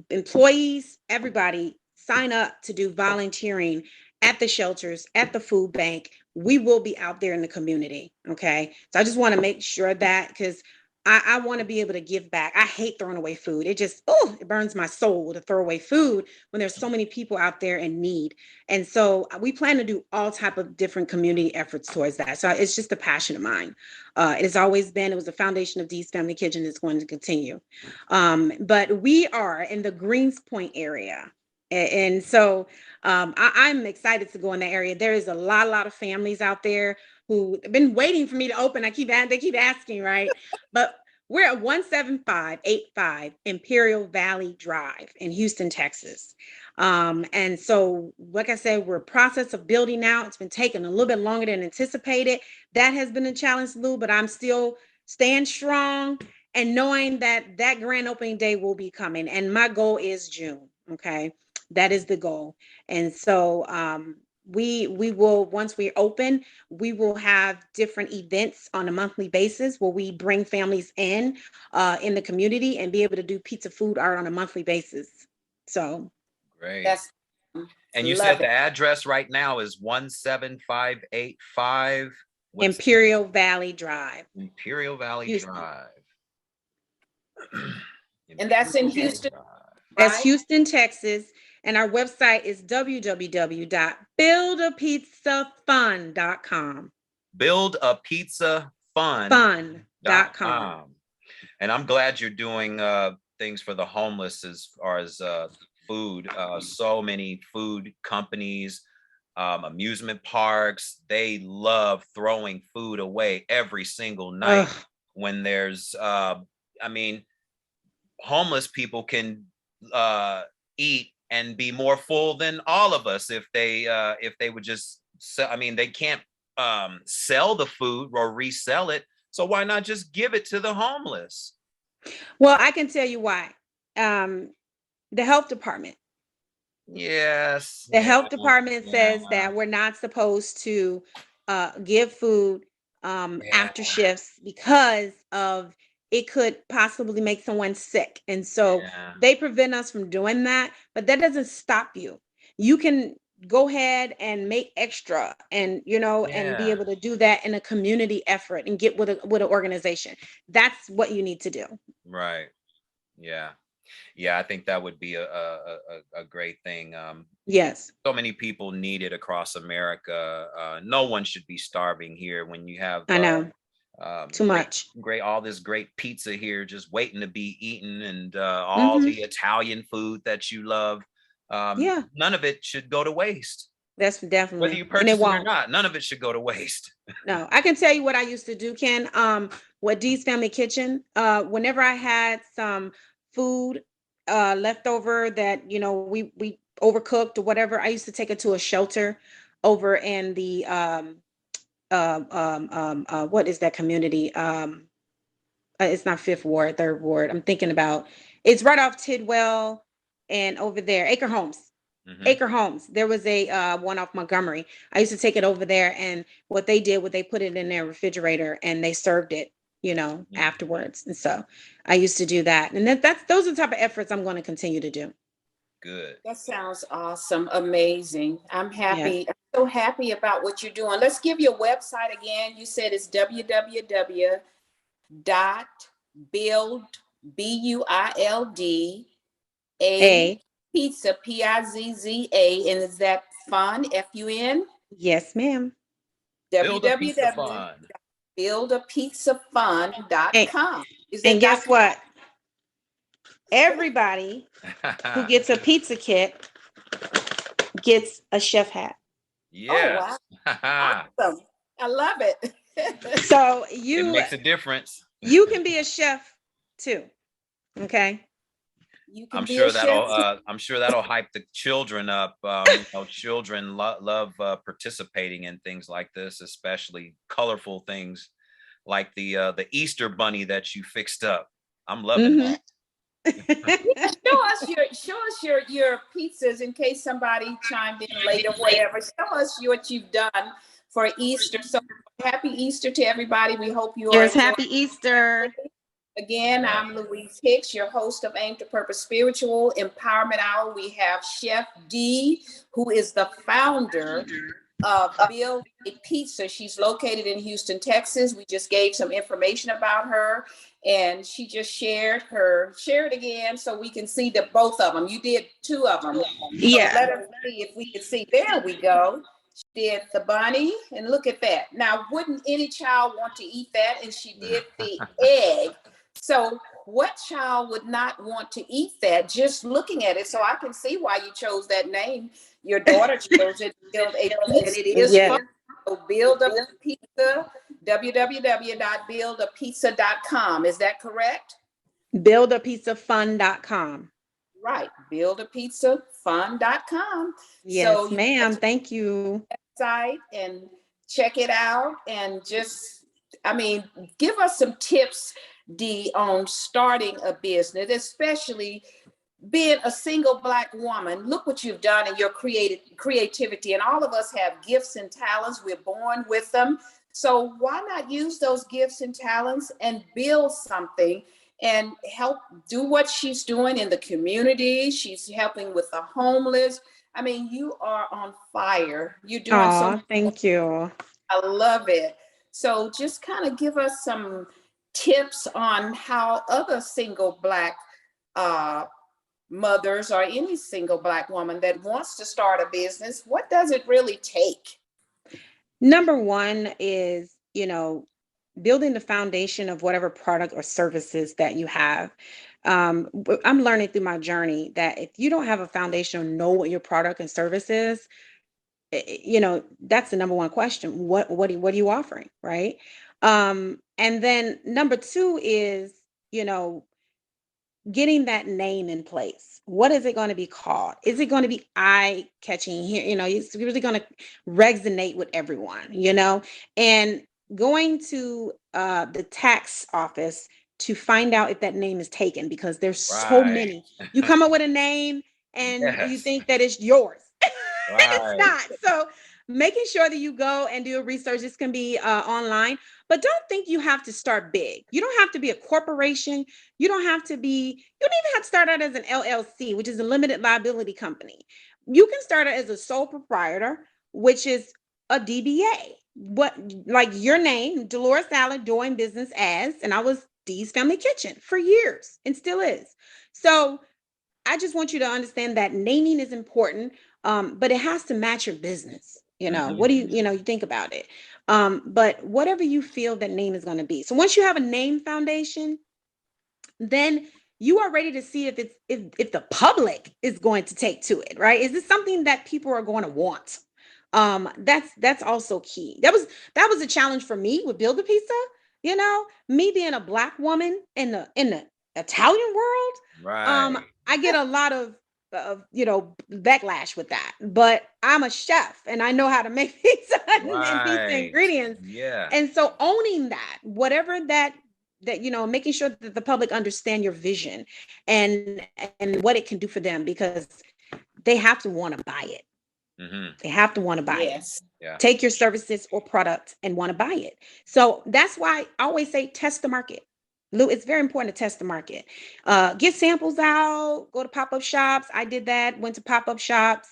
employees, everybody sign up to do volunteering at the shelters, at the food bank. We will be out there in the community. Okay. So I just want to make sure that, because I want to be able to give back. I hate throwing away food. It just, it burns my soul to throw away food when there's so many people out there in need. And so we plan to do all type of different community efforts towards that. So it's just a passion of mine. It has always been, it was the foundation of Dee's Family Kitchen. It's going to continue. But we are in the Greens Point area. And so I'm excited to go in that area. There is a lot of families out there who have been waiting for me to open. They keep asking, right? But We're at 17585 Imperial Valley Drive in Houston, Texas. And so, like I said, we're in process of building out. It's been taking a little bit longer than anticipated. That has been a challenge, Lou, but I'm still staying strong and knowing that that grand opening day will be coming. And my goal is June. Okay. That is the goal. And so, we will, once we open, we will have different events on a monthly basis where we bring families in the community and be able to do pizza food art on a monthly basis. So great. That's And you said the address right now is 17585 Imperial Valley Drive. Imperial Valley Houston. Drive. And that's in Houston. That's Right? Houston, Texas. And our website is www.buildapizzafun.com. Buildapizzafun.com. And I'm glad you're doing things for the homeless as far as food. So many food companies, amusement parks, they love throwing food away every single night. When there's, homeless people can eat and be more full than all of us if they would just sell. They can't sell the food or resell it, so why not just give it to the homeless? Well, I can tell you why. The health department. Yes. The health department says that we're not supposed to give food after shifts because of it could possibly make someone sick. And so they prevent us from doing that, but that doesn't stop you. You can go ahead and make extra and, and be able to do that in a community effort and get with an organization. That's what you need to do. Right. Yeah. I think that would be a great thing. Yes. So many people need it across America. No one should be starving here when you have I know. Too much. All this great pizza here just waiting to be eaten, and all the Italian food that you love. None of it should go to waste. That's definitely, whether you purchase it or not, none of it should go to waste. No, I can tell you what I used to do, Ken. With Dee's Family Kitchen, whenever I had some food left over that we overcooked or whatever, I used to take it to a shelter over in the what is that community? It's not Fifth Ward, Third Ward. I'm thinking about, it's right off Tidwell and over there, Acre Homes. Acre Homes. There was a one off Montgomery. I used to take it over there, and what they did was they put it in their refrigerator and they served it, afterwards. And so I used to do that. And those are the type of efforts I'm going to continue to do. Good. That sounds awesome. Amazing. I'm happy. I'm so happy about what you're doing. Let's give your website again. You said it's www.build, B-U-I-L-D-A pizza, P-I-Z-Z-A, and is that fun, F-U-N? Yes, ma'am. www.buildapizzafun.com. And guess what? Everybody who gets a pizza kit gets a chef hat. Yeah. Oh, wow. Awesome. I love it. So it makes a difference. You can be a chef too. Okay. I'm sure that'll hype the children up. Children love participating in things like this, especially colorful things like the Easter bunny that you fixed up. I'm loving that. Show us your pizzas in case somebody chimed in late or whatever. Show us what you've done for Easter. So happy Easter to everybody. We hope you are. Yes, happy Easter. Again, I'm Louise Hicks, your host of Aim to Purpose Spiritual Empowerment Hour. We have Chef D, who is the founder of Build a Pizza. She's located in Houston, Texas. We just gave some information about her, and she just shared it again so we can see both of them. You did two of them. Yeah. So let us see if we can see. There we go. She did the bunny, and look at that. Now, wouldn't any child want to eat that? And she did the egg. So what child would not want to eat that just looking at it? So I can see why you chose that name. Your daughter chose it, Build a Pizza, and it is fun. So Build a Pizza, www.buildapizza.com. Is that correct? Buildapizzafun.com. Right, buildapizzafun.com. So Yes, you ma'am. Thank you. site and check it out, and just, I mean, give us some tips, Dee, on starting a business, especially being a single Black woman. Look what you've done in your creativity, and all of us have gifts and talents. We're born with them. So why not use those gifts and talents and build something and help do what she's doing in the community? She's helping with the homeless. I mean, you are on fire. You're doing so Oh, much. thank you. I love it. So just kind of give us some tips on how other single Black uh, mothers, or any single Black woman that wants to start a business, what does it really take? Number one is, building the foundation of whatever product or services that you have. I'm learning through my journey that if you don't have a foundation or know what your product and service is, that's the number one question. What are you offering, right? And then number two is, getting that name in place. What is it going to be called? Is it going to be eye-catching here? It's really going to resonate with everyone, and going to the tax office to find out if that name is taken, because there's so Right. many. You come up with a name and you Yes. think that it's yours. And it's Right. not. So making sure that you go and do a research. This can be online, but don't think you have to start big. You don't have to be a corporation. You don't even have to start out as an LLC, which is a limited liability company. You can start out as a sole proprietor, which is a DBA. What, like your name, Dolores Allen, doing business as, and I was Dee's Family Kitchen for years and still is. So I just want you to understand that naming is important, but it has to match your business. What do you think about it? But whatever you feel that name is going to be. So once you have a name foundation, then you are ready to see if the public is going to take to it, right? Is this something that people are going to want? That's also key. That was a challenge for me with Build a Pizza. Me being a Black woman in the Italian world, Right. I get a lot of backlash with that. But I'm a chef and I know how to make pizza and pizza Right. ingredients. Yeah. And so owning that, whatever that making sure that the public understand your vision and what it can do for them, because they have to want to buy it. They have to want to buy it. Yeah. Take your services or product and want to buy it. So that's why I always say test the market. Lou, it's very important to test the market. Get samples out, go to pop-up shops. I did that, went to pop-up shops.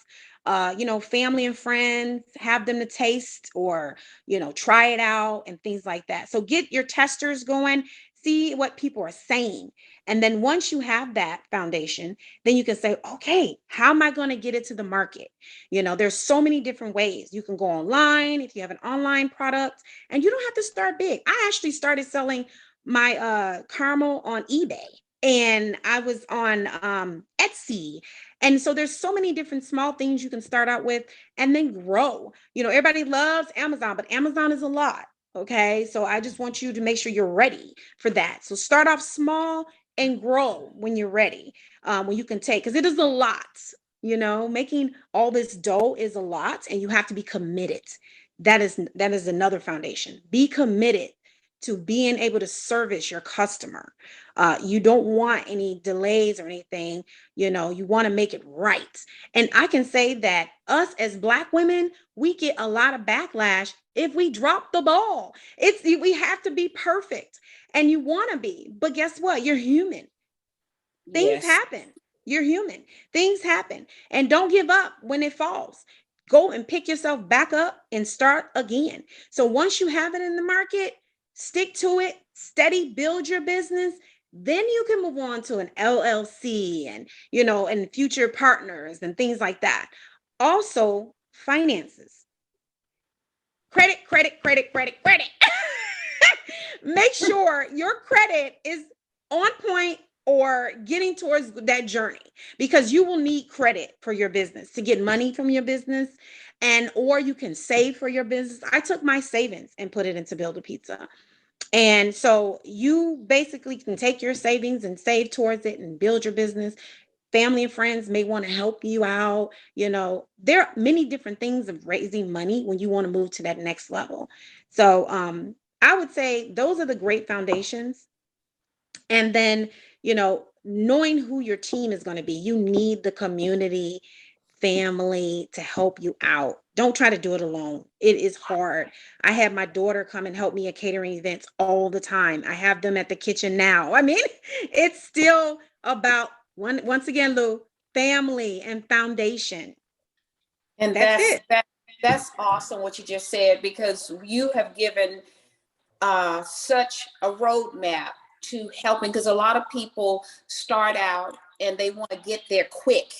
Family and friends, have them to taste or, try it out and things like that. So get your testers going, see what people are saying. And then once you have that foundation, then you can say, okay, how am I going to get it to the market? There's so many different ways. You can go online if you have an online product, and you don't have to start big. I actually started selling my caramel on eBay, and I was on Etsy. And so there's so many different small things you can start out with and then grow. Everybody loves Amazon, but Amazon is a lot. Okay. So I just want you to make sure you're ready for that. So start off small and grow when you're ready, when you can take, because it is a lot. Making all this dough is a lot, and you have to be committed. That is another foundation. Be committed to being able to service your customer. You don't want any delays or anything. You want to make it right. And I can say that us as Black women, we get a lot of backlash if we drop the ball. We have to be perfect, and you want to be, but guess what? You're human. Things happen. You're human. Things happen. And don't give up when it falls. Go and pick yourself back up and start again. So once you have it in the market, stick to it, steady, build your business. Then you can move on to an LLC and future partners and things like that. Also, finances. Credit. Make sure your credit is on point or getting towards that journey, because you will need credit for your business to get money from your business. or you can save for your business. I took my savings and put it into Build a Pizza. And so you basically can take your savings and save towards it and build your business. Family and friends may want to help you out. There are many different things of raising money when you want to move to that next level. So I would say those are the great foundations. And then, knowing who your team is going to be, you need the community, family to help you out. Don't try to do it alone. It is hard. I have my daughter come and help me at catering events all the time. I have them at the kitchen now. I mean, it's still about once again, Lou, family and foundation. And That's it. that's awesome what you just said, because you have given such a roadmap to helping, because a lot of people start out and they want to get there quick.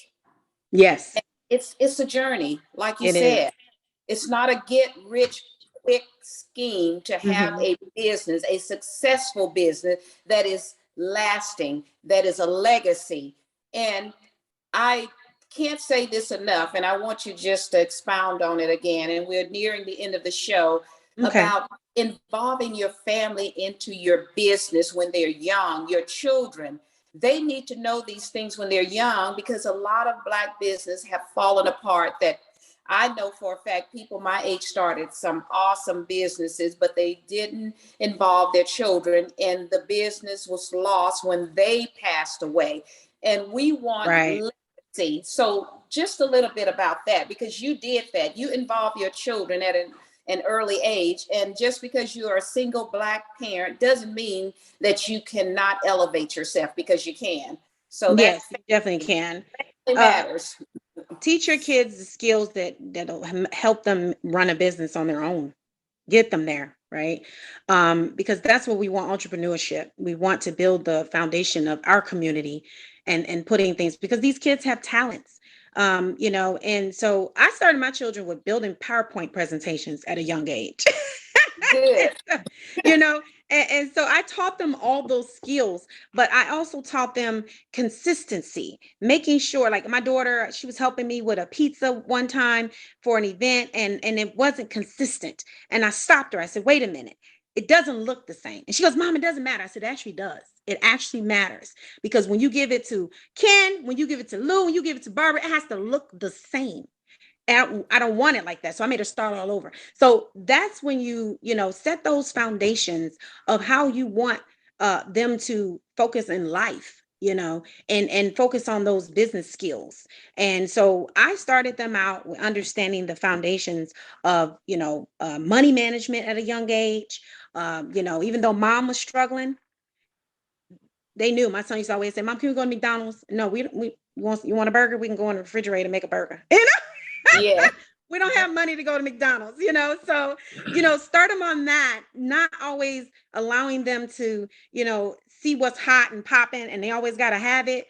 Yes. And it's a journey, like you It said. is. It's not a get rich quick scheme to have a business, a successful business that is lasting, that is a legacy. And I can't say this enough, and I want you just to expound on it again. And we're nearing the end of the show, about involving your family into your business when they're young, your children. They need to know these things when they're young, because a lot of Black business have fallen apart. That I know for a fact, people my age started some awesome businesses, but they didn't involve their children, and the business was lost when they passed away. And we want legacy. So just a little bit about that, because you did that. You involve your children at an early age. And just because you are a single Black parent doesn't mean that you cannot elevate yourself, because you can. So yes, you definitely can. It matters. Teach your kids the skills that'll help them run a business on their own. Get them there, right? Because that's what we want. Entrepreneurship. We want to build the foundation of our community and putting things, because these kids have talents. And so I started my children with building PowerPoint presentations at a young age. Good. And so I taught them all those skills, but I also taught them consistency, making sure, like my daughter, she was helping me with a pizza one time for an event, and it wasn't consistent. And I stopped her. I said, wait a minute. It doesn't look the same. And she goes, Mom, it doesn't matter. I said, it actually does. It actually matters, because when you give it to Ken, when you give it to Lou, when you give it to Barbara, it has to look the same. And I don't want it like that. So I made her start all over. So that's when you set those foundations of how you want them to focus in life, and focus on those business skills. And so I started them out with understanding the foundations of, money management at a young age. Even though Mom was struggling, they knew. My son used to always say, Mom, can we go to McDonald's? No, you want a burger? We can go in the refrigerator and make a burger. Yeah. We don't have money to go to McDonald's, so, start them on that, not always allowing them to, see what's hot and popping and they always got to have it.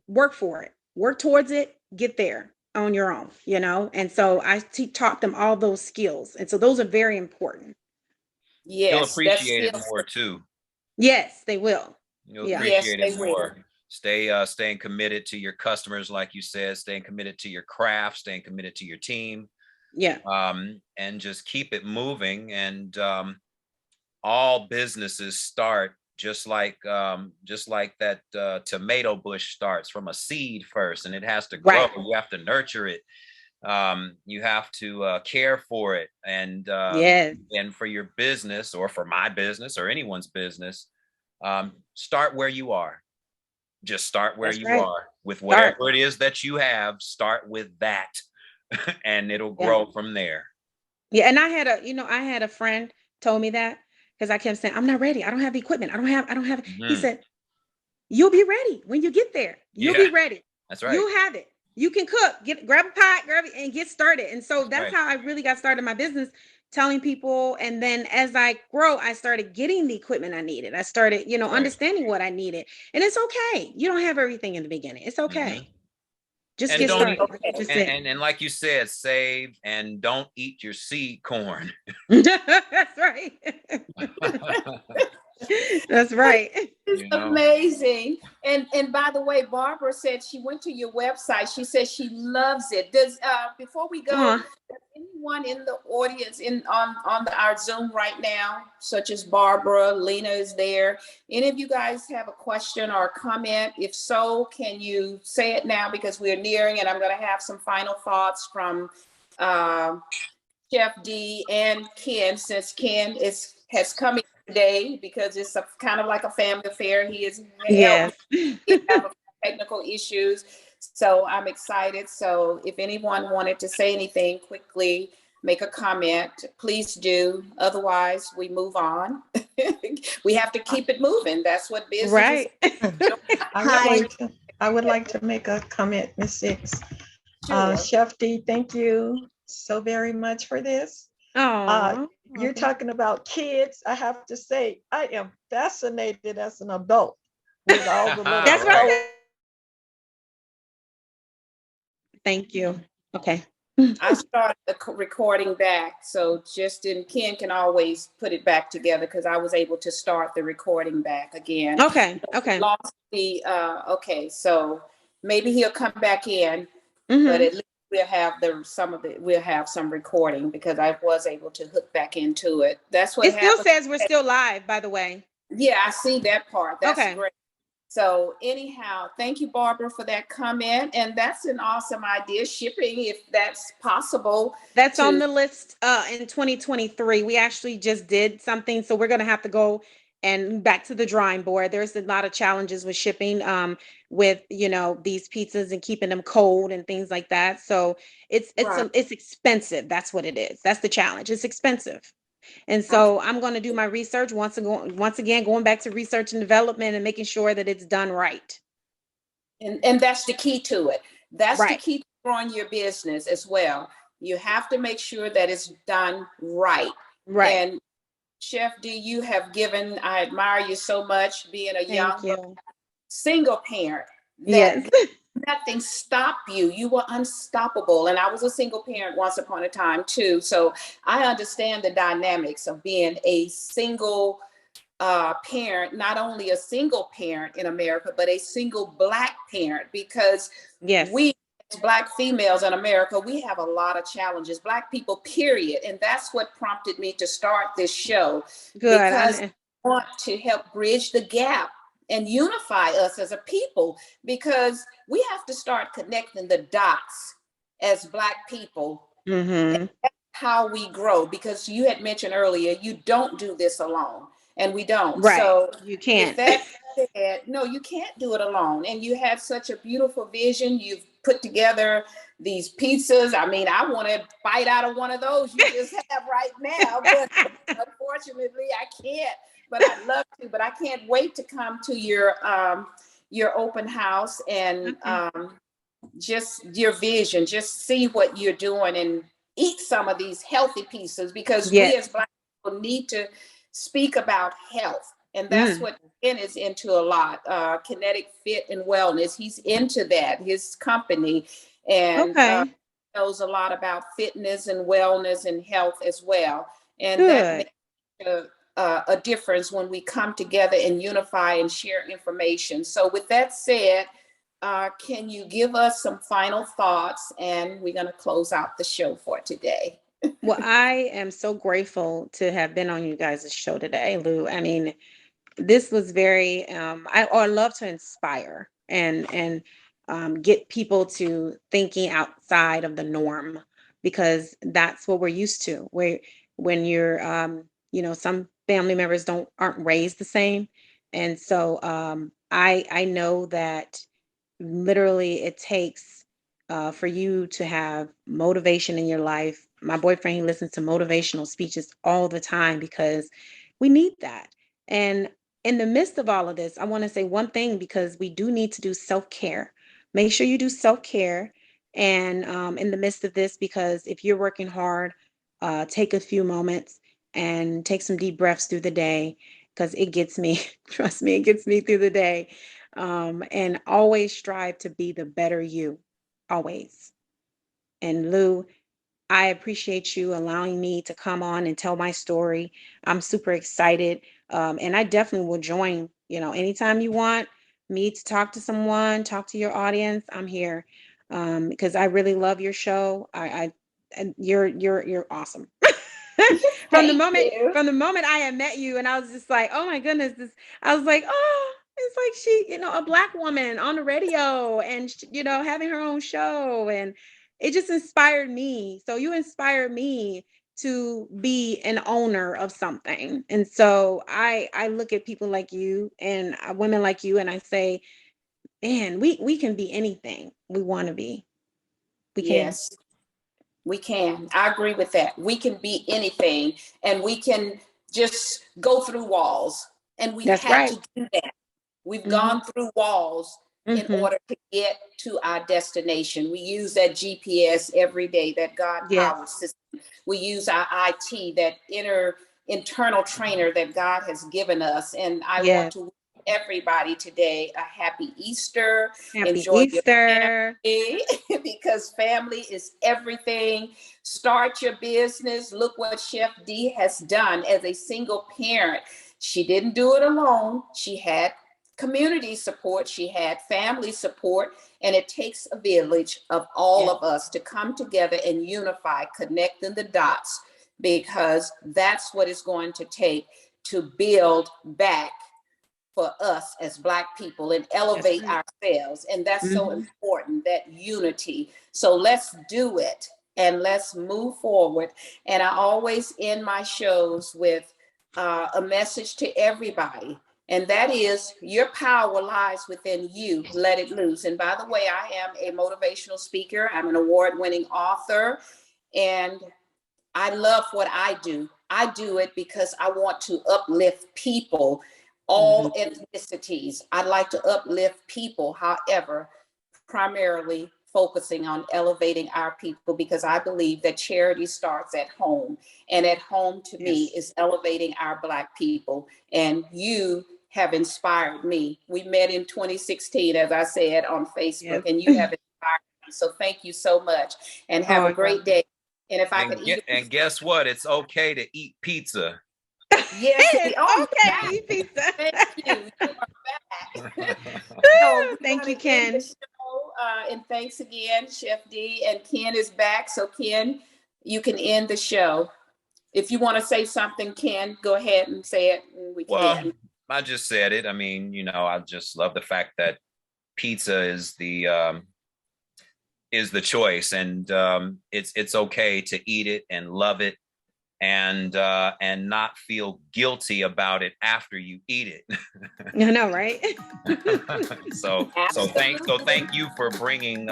Work for it, work towards it, get there on your own, and so I taught them all those skills. And so those are very important. Yes. You'll appreciate it more too. Yes, they will. You'll appreciate it more. Staying committed to your customers, like you said, staying committed to your craft, staying committed to your team. Yeah. And just keep it moving. And all businesses start just like that tomato bush starts from a seed first, and it has to grow. Right. You have to nurture it. You have to care for it. And yes. And for your business, or for my business, or anyone's business, start where you are. Just start where you are with whatever it is that you have. Start with that, and it'll grow from there. Yeah, and I had a friend told me that, because I kept saying, I'm not ready. I don't have the equipment. I don't have. Mm-hmm. He said, you'll be ready when you get there. You'll be ready. That's right. You'll have it. You can cook. Grab a pot, grab it, and get started. And so that's how I really got started in my business, telling people. And then as I grow, I started getting the equipment I needed. I started, understanding what I needed. And it's okay. You don't have everything in the beginning. It's okay. Mm-hmm. Just get started. And like you said, save and don't eat your seed corn. That's right. That's right. It's You know. amazing. And by the way, Barbara said she went to your website. She says she loves it. Does before we go, Uh, does anyone in the audience in on our Zoom right now, such as Barbara, Lena is there. Any of you guys have a question or a comment? If so, can you say it now because we're nearing and I'm going to have some final thoughts from uh, Chef D and Ken, since Ken has come in today because it's a kind of like a family affair. He is helped yes. me have technical issues. So I'm excited. So if anyone wanted to say anything quickly, make a comment, please do. Otherwise, we move on. We have to keep it moving. That's what business is. Right. I Sure. I would like to make a comment, Ms. Six. Sure. Chef D, thank you so very much for this. Oh, You're talking about kids. I have to say, I am fascinated as an adult with all the little that's Right. right. Thank you. Okay. I started the recording back, so Justin Ken can always put it back together because I was able to start the recording back again. Okay. Okay. Lost the okay, so maybe he'll come back in, but Hmm. at least we'll have some recording because I was able to hook back into it. That's what It still happened. says we're still live, by the way. Yeah, I see that part. That's Okay. great. So anyhow, thank you, Barbara, for that comment. And that's an awesome idea, shipping, if that's possible. That's on To the list in 2023. We actually just did something, so we're going to have to go and back to the drawing board. There's a lot of challenges with shipping, with these pizzas and keeping them cold and things like that. So Right. it's expensive. That's what it is. That's the challenge. It's expensive. And so I'm going to do my research once again, going back to research and development and making sure that it's done right. And that's the key to it. That's the Right. key to growing your business as well. You have to make sure that it's done right. Right. And Chef D, you have given, I admire you so much being a Thank young you. single parent that Yes. nothing stopped you. You were unstoppable. And I was a single parent once upon a time too. So I understand the dynamics of being a single parent, not only a single parent in America, but a single Black parent, because Yes. we, as Black females in America, we have a lot of challenges, Black people, period. And that's what prompted me to start this show, Good. because I want to help bridge the gap and unify us as a people, because we have to start connecting the dots as Black people, Mm-hmm. how we grow, because you had mentioned earlier, you don't do this alone, and we don't. Right. So You with can't. that said, no, you can't do it alone. And you have such a beautiful vision. You've put together these pizzas. I mean, I want to bite out of one of those you just have right now, but unfortunately I can't. But I'd love to. But I can't wait to come to your open house and Okay. just your vision, just see what you're doing and eat some of these healthy pieces, because we as Yes. Black people need to speak about health. And that's Mm. what Ken is into a lot. Kinetic Fit and Wellness. He's into that, his company, and Okay. knows a lot about fitness and wellness and health as well. And that Good. makes a difference when we come together and unify and share information. So with that said, can you give us some final thoughts? And we're going to close out the show for today. Well, I am so grateful to have been on you guys' show today, Lou. I mean, this was very I love to inspire and get people to thinking outside of the norm, because that's what we're used to. Where when you're some family members don't aren't raised the same. And so I know that literally it takes for you to have motivation in your life. My boyfriend, he listens to motivational speeches all the time because we need that. And in the midst of all of this, I want to say one thing, because we do need to do self-care. Make sure you do self-care. And in the midst of this, because if you're working hard, take a few moments and take some deep breaths through the day, because it gets me, trust me, it gets me through the day. And always strive to be the better you, always. And Lou, I appreciate you allowing me to come on and tell my story. I'm super excited And I definitely will join, anytime you want me to talk to someone, talk to your audience, I'm here. Because I really love your show. And you're awesome. From the Thank moment you. from the moment I had met you, and I was just like, oh my goodness, I was like, oh, it's like she, a Black woman on the radio, and having her own show, and it just inspired me. So you inspired me to be an owner of something. And so I look at people like you and women like you, and I say, man, we can be anything we want to be. We can. Yes, we can. I agree with that. We can be anything, and we can just go through walls. And we That's had right. to do that. We've Mhm. gone through walls in Mhm. order to get to our destination. We use that GPS every day, that God-powered Yes. system. We use our IT, that internal trainer that God has given us. And I want Yes. to wish everybody today a happy Easter. Happy Enjoy your Easter. family because family is everything. Start your business. Look what Chef D has done as a single parent. She didn't do it alone. She had community support, she had family support, and it takes a village of all of us to come together and unify, connecting the dots, because that's what it's going to take to build back for us as Black people and elevate ourselves. And that's so important, that unity. So let's do it and let's move forward. And I always end my shows with a message to everybody. And that is, your power lies within you. Let it loose. And by the way, I am a motivational speaker. I'm an award-winning author. And I love what I do. I do it because I want to uplift people, all ethnicities. I'd like to uplift people. However, primarily focusing on elevating our people, because I believe that charity starts at home. And at home, to me, is elevating our Black people. And you have inspired me. We met in 2016, as I said, on Facebook, and you have inspired me. So thank you so much, and have a great day. And if I could eat and guess what? It's okay to eat pizza. yes, okay to eat pizza. Thank you. You are back. So thank you, Ken. And thanks again, Chef D. And Ken is back. So Ken, you can end the show. If you want to say something, Ken, go ahead and say it. And we can end. I just said it. I mean, I just love the fact that pizza is the choice, and it's okay to eat it and love it, and not feel guilty about it after you eat it. I know, right? so thank you for bringing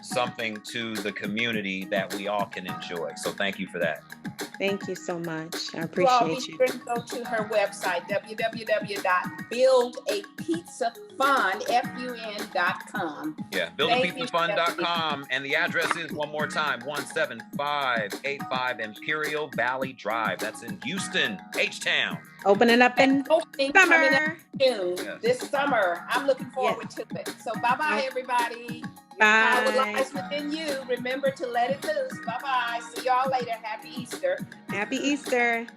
something to the community that we all can enjoy. So thank you for that. Thank you so much. I appreciate you. Go to her website, www.buildapizzafund.com. Yeah, buildapizzafund.com. And the address is, one more time, 17585 Imperial Valley Drive. That's in Houston, H-Town. Opening up in summer. June, this summer. I'm looking forward to it. So bye-bye, everybody. Your power lies within you. Remember to let it loose. Bye-bye. See y'all later. Happy Easter. Happy Easter.